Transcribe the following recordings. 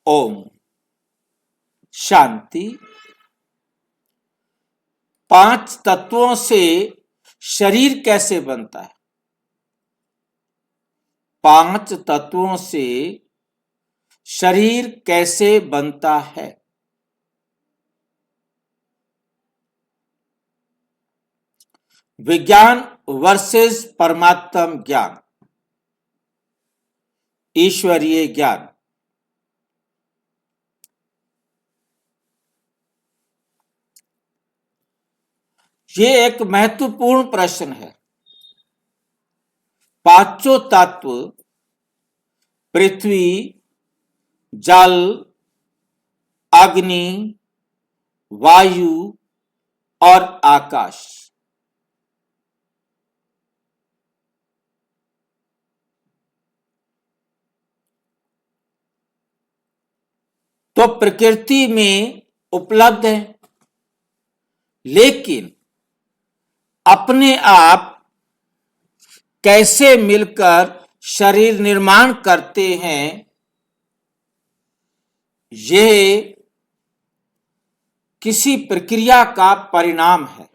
ओम शांति। 5 तत्वों से शरीर कैसे बनता है? 5 तत्वों से शरीर कैसे बनता है? विज्ञान वर्सेस परमात्म ज्ञान, ईश्वरीय ज्ञान। ये एक महत्वपूर्ण प्रश्न है। पांचों तत्व पृथ्वी, जल, अग्नि, वायु और आकाश तो प्रकृति में उपलब्ध है, लेकिन अपने आप कैसे मिलकर शरीर निर्माण करते हैं, यह किसी प्रक्रिया का परिणाम है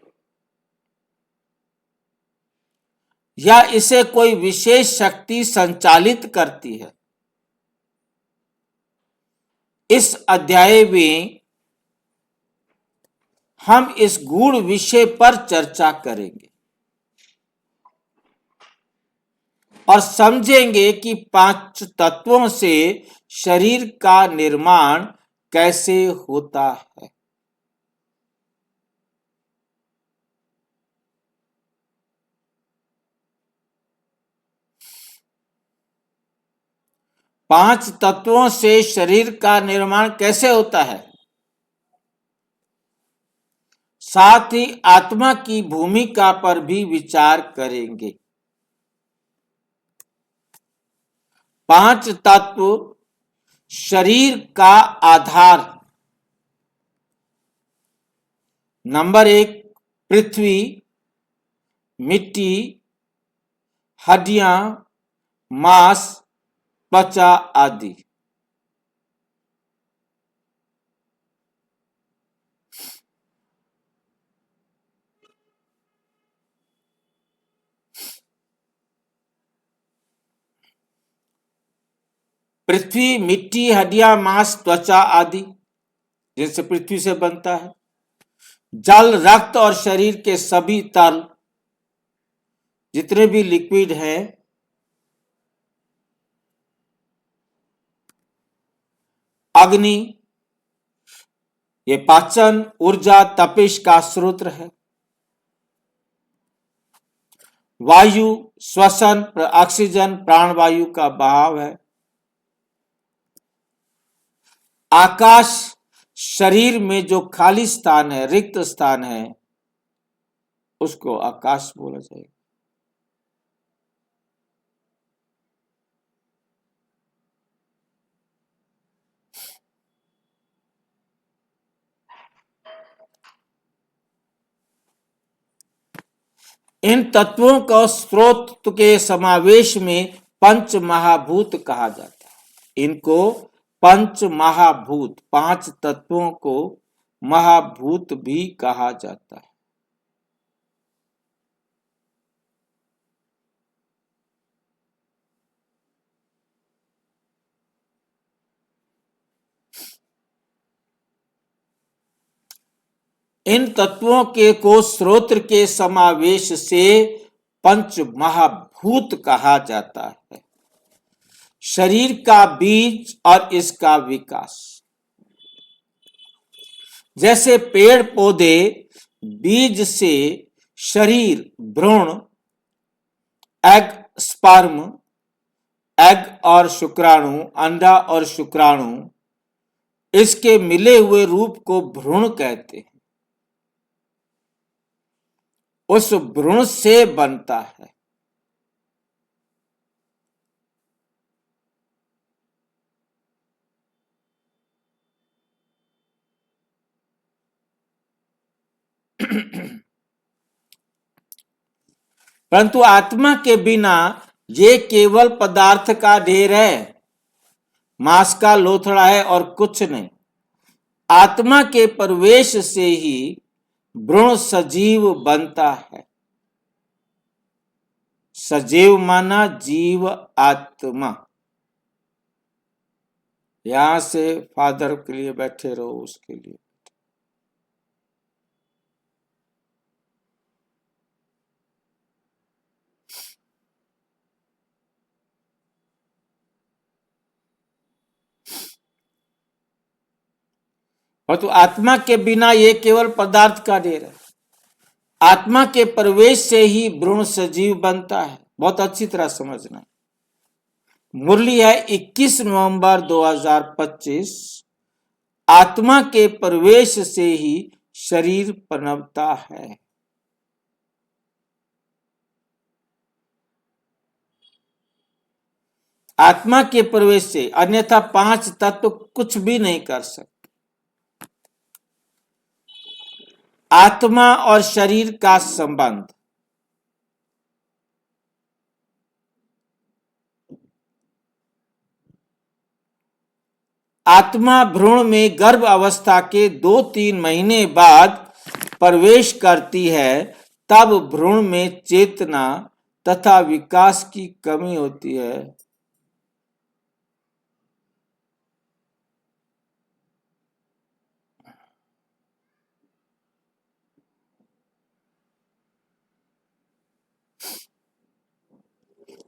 या इसे कोई विशेष शक्ति संचालित करती है। इस अध्याय में हम इस गूढ़ विषय पर चर्चा करेंगे और समझेंगे कि 5 तत्वों से शरीर का निर्माण कैसे होता है। पांच तत्वों से शरीर का निर्माण कैसे होता है, साथ ही आत्मा की भूमिका पर भी विचार करेंगे। 5 तत्व शरीर का आधार। नंबर 1, पृथ्वी, मिट्टी, हड्डियां, मांस, त्वचा आदि। पृथ्वी, मिट्टी, हड्डियां, मांस, त्वचा आदि जैसे पृथ्वी से बनता है। जल, रक्त और शरीर के सभी तरल जितने भी लिक्विड हैं। अग्नि, ये पाचन, ऊर्जा, तपिश का स्रोत है। वायु, श्वसन, ऑक्सीजन, प्राणवायु का बहाव है। आकाश, शरीर में जो खाली स्थान है, रिक्त स्थान है, उसको आकाश बोला जाएगा। इन तत्वों को स्रोत के समावेश में पंच महाभूत कहा जाता है। इनको पंच महाभूत, 5 तत्वों को महाभूत भी कहा जाता है। इन तत्वों के को स्रोत के समावेश से पंच महाभूत कहा जाता है। शरीर का बीज और इसका विकास। जैसे पेड़ पौधे बीज से शरीर, भ्रूण, एग, स्पर्म, एग और शुक्राणु, अंडा और शुक्राणु, इसके मिले हुए रूप को भ्रूण कहते हैं, उस भ्रूण से बनता है। परंतु आत्मा के बिना ये केवल पदार्थ का ढेर है। मांस का लोथड़ा है और कुछ नहीं। आत्मा के प्रवेश से ही भ्रूण सजीव बनता है। सजीव माना जीव आत्मा। यहां से फादर के लिए बैठे रहो, उसके लिए। और तो आत्मा के बिना ये केवल पदार्थ का ढेर है। आत्मा के प्रवेश से ही भ्रूण सजीव बनता है। बहुत अच्छी तरह समझना। मुरली है 21 नवंबर 2025। आत्मा के प्रवेश से ही शरीर पनपता है। आत्मा के प्रवेश से, अन्यथा पांच तत्व कुछ भी नहीं कर सकते। आत्मा और शरीर का संबंध। आत्मा भ्रूण में गर्भ अवस्था के 2-3 महीने बाद प्रवेश करती है। तब भ्रूण में चेतना तथा विकास की कमी होती है।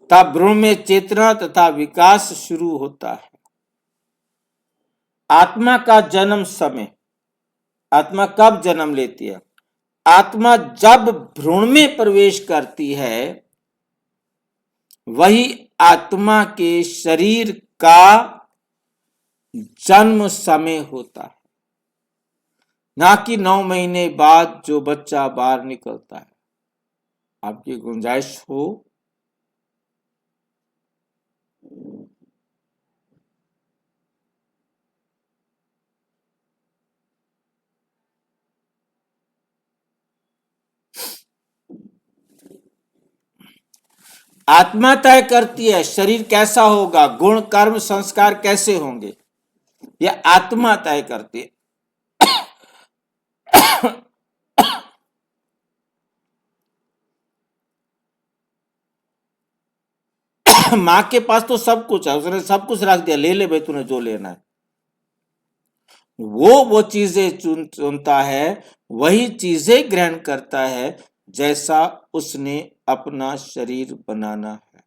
तब भ्रूण में चेतना तथा विकास शुरू होता है। आत्मा का जन्म समय। आत्मा कब जन्म लेती है? आत्मा जब भ्रूण में प्रवेश करती है, वही आत्मा के शरीर का जन्म समय होता है, ना कि 9 महीने बाद जो बच्चा बाहर निकलता है। आपकी गुंजाइश हो आत्मा तय करती है शरीर कैसा होगा, गुण कर्म संस्कार कैसे होंगे, यह आत्मा तय करती है। माँ के पास तो सब कुछ है, उसने सब कुछ रख दिया, ले ले भाई तूने जो लेना है। वो चीजें चुनता है, वही चीजें ग्रहण करता है जैसा उसने अपना शरीर बनाना है।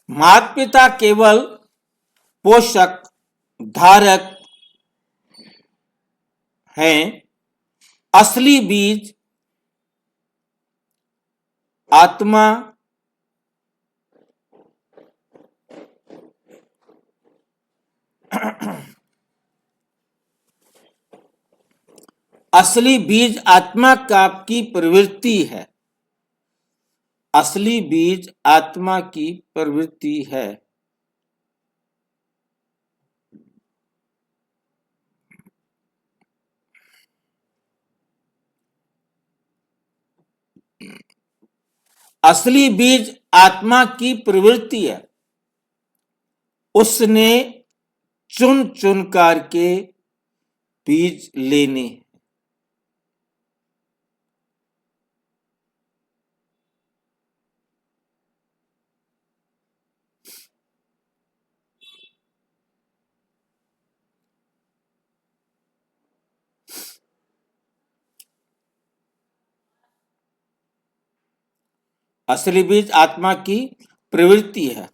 माता पिता केवल पोषक धारक हैं। असली बीज आत्मा असली बीज आत्मा का की प्रवृत्ति है। असली बीज आत्मा की प्रवृत्ति है। असली बीज आत्मा की प्रवृत्ति है। उसने चुन चुन करके बीज लेने। असली बीज आत्मा की प्रवृत्ति है।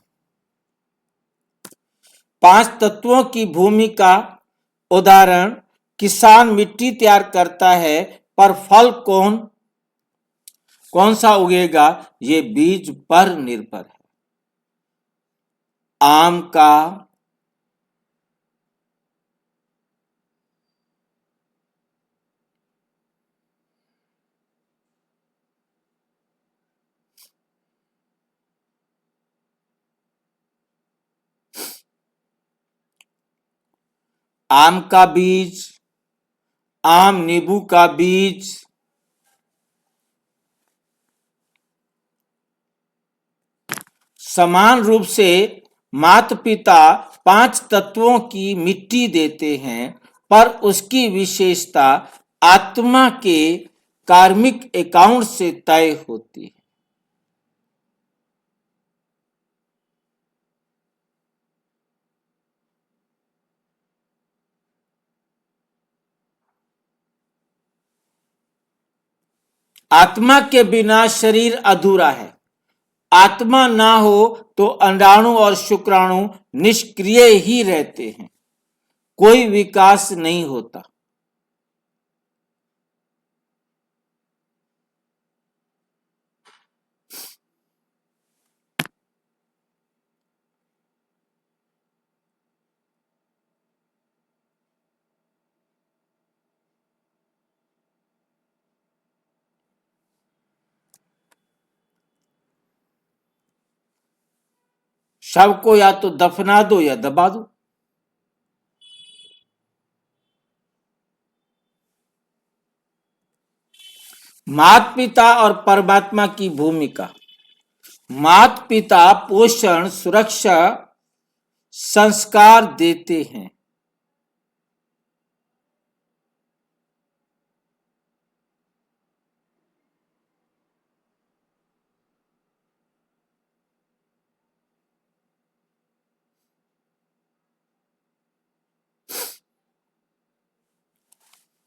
5 तत्वों की भूमि का उदाहरण, किसान मिट्टी तैयार करता है, पर फल कौन सा उगेगा ये बीज पर निर्भर है। आम का, आम का बीज, आम नींबू का बीज, समान रूप से माता पिता 5 तत्वों की मिट्टी देते हैं, पर उसकी विशेषता आत्मा के कार्मिक अकाउंट से तय होती है। आत्मा के बिना शरीर अधूरा है। आत्मा ना हो तो अंडाणु और शुक्राणु निष्क्रिय ही रहते हैं, कोई विकास नहीं होता। शव को या तो दफना दो या दबा दो। माता पिता और परमात्मा की भूमिका। माता पिता पोषण, सुरक्षा, संस्कार देते हैं।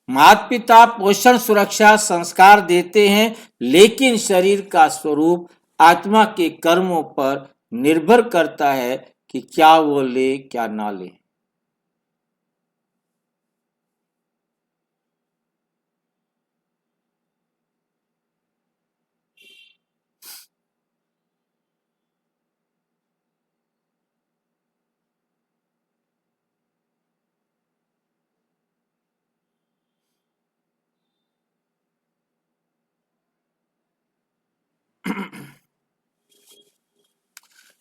माता पिता पोषण, सुरक्षा, संस्कार देते हैं, लेकिन शरीर का स्वरूप आत्मा के कर्मों पर निर्भर करता है कि क्या वो ले क्या ना ले।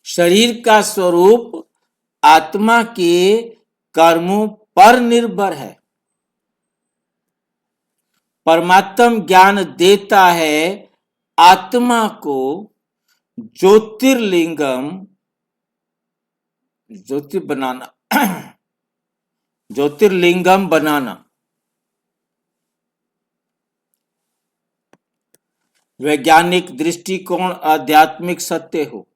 शरीर का स्वरूप आत्मा के कर्मों पर निर्भर है। परमात्म ज्ञान देता है आत्मा को ज्योतिर्लिंगम, ज्योति बनाना ज्योतिर्लिंगम बनाना। वैज्ञानिक दृष्टिकोण आध्यात्मिक सत्य हो।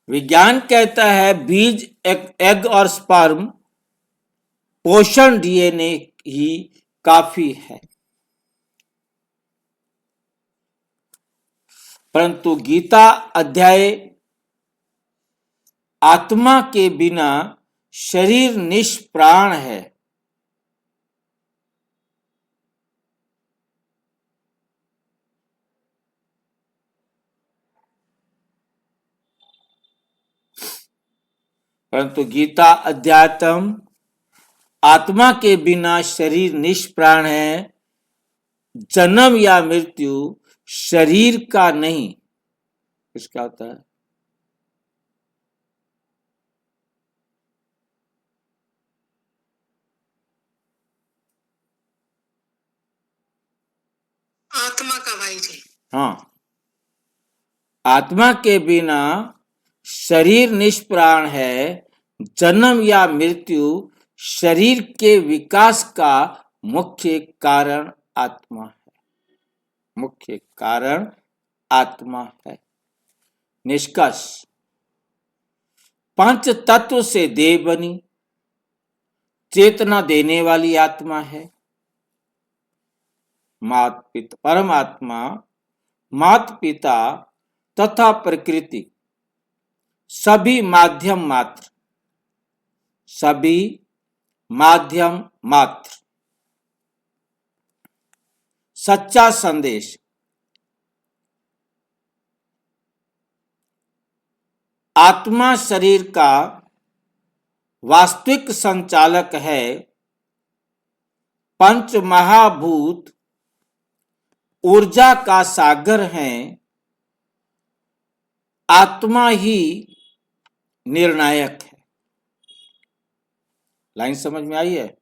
विज्ञान कहता है बीज, एग और स्पर्म, पोषण डीएनए ही काफी है। परंतु गीता अध्याय आत्मा के बिना शरीर निष्प्राण है। परंतु गीता अध्यात्म आत्मा के बिना शरीर निष्प्राण है। जन्म या मृत्यु शरीर का नहीं, किसका होता है? आत्मा का भाई जी। हाँ, आत्मा के बिना शरीर निष्प्राण है। जन्म या मृत्यु शरीर के विकास का मुख्य कारण आत्मा है। मुख्य कारण आत्मा है। निष्कर्ष, पंच तत्व से देह बनी, चेतना देने वाली आत्मा है। माता पिता, परमात्मा, माता पिता तथा प्रकृति सभी माध्यम मात्र, सभी माध्यम मात्र। सच्चा संदेश, आत्मा शरीर का वास्तविक संचालक है। पंच महाभूत ऊर्जा का सागर हैं। आत्मा ही निर्णायक है। लाइन समझ में आई है?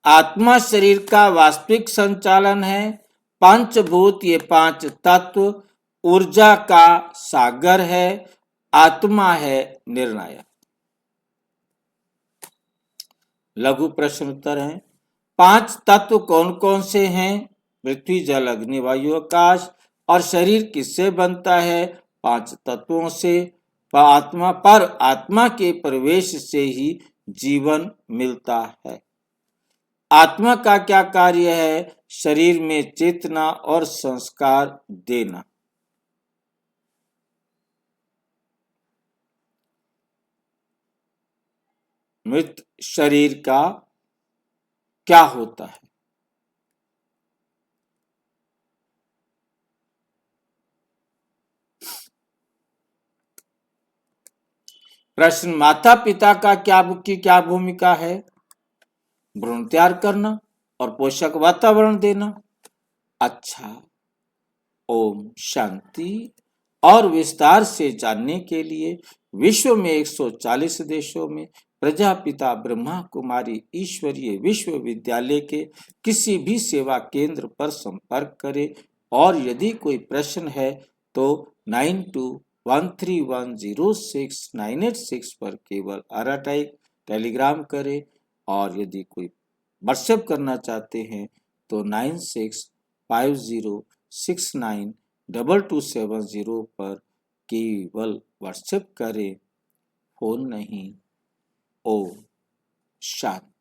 आत्मा शरीर का वास्तविक संचालन है। पंचभूत ये पांच तत्व ऊर्जा का सागर है। आत्मा है निर्णायक। लघु प्रश्न उत्तर है। पांच तत्व कौन कौन से हैं? पृथ्वी जल अग्नि वायु आकाश। और शरीर किससे बनता है? पांच तत्वों से। आत्मा के प्रवेश से ही जीवन मिलता है। आत्मा का क्या कार्य है? शरीर में चेतना और संस्कार देना। मृत शरीर का क्या होता है? प्रश्न, माता पिता का क्या भूमिका है? भ्रूण तैयार करना और पोषक वातावरण देना। अच्छा, ओम शांति। और विस्तार से जानने के लिए विश्व में 140 देशों में प्रजापिता ब्रह्मा कुमारी ईश्वरीय विश्वविद्यालय के किसी भी सेवा केंद्र पर संपर्क करें। और यदि कोई प्रश्न है तो 9213106986 पर केवल RTI टेलीग्राम करें। और यदि कोई व्हाट्सएप करना चाहते हैं तो 9650692270 पर केवल व्हाट्सएप करें, फोन नहीं। ओम शांति।